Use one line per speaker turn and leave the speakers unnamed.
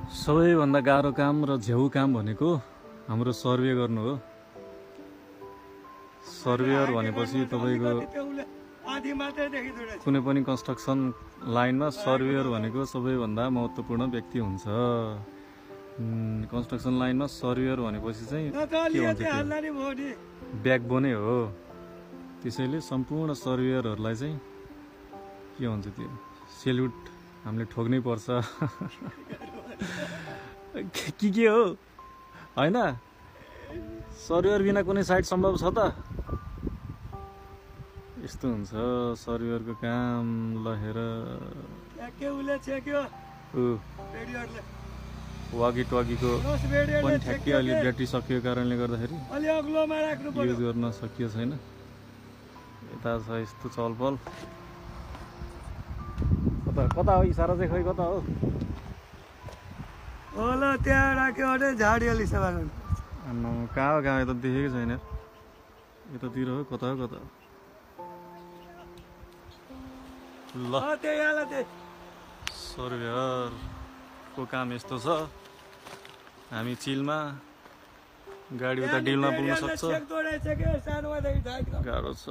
सबैभन्दा गाह्रो काम र झ्याउ काम भनेको हाम्रो सर्वे गर्नु हो। सर्वेयर भनेपछि तपाईको कुनै पनि कन्स्ट्रक्सन लाइनमा सर्वेयर भनेको सबैभन्दा महत्त्वपूर्ण व्यक्ति हुन्छ। कन्स्ट्रक्सन लाइनमा सर्वेयर भनेपछि चाहिँ के हुन्छ, ब्याकबोनै हो। त्यसैले सम्पूर्ण सर्वेयरहरूलाई चाहिँ के हुन्छ, त्यो सेल्युट हामीले ठोक्नै पर्छ। के हो हैन, सर्वेयर बिना कुनै साइट सम्भव छ त? यस्तो हुन्छ सर्वेयरको काम। ल हेर वाकी टकीको पनि ठ्याक्कै अलि ब्याट्री सकिएको कारणले गर्दाखेरि युज गर्न सकिएको छैन। यता छ यस्तो चलपल। कता हो इसारा चाहिँ, खै कता हो?
होला त्यहाँ राख्यो अरे झाडी अलि सफा गर्नु।
कहाँ हो कहाँ, यता देखेको छैन। यतातिर हो, कता हो कता? ल सर्वेयरको काम यस्तो छ। हामी चिलमा गाडी उता डिलमा पुग्न सक्छ। गाह्रो छ।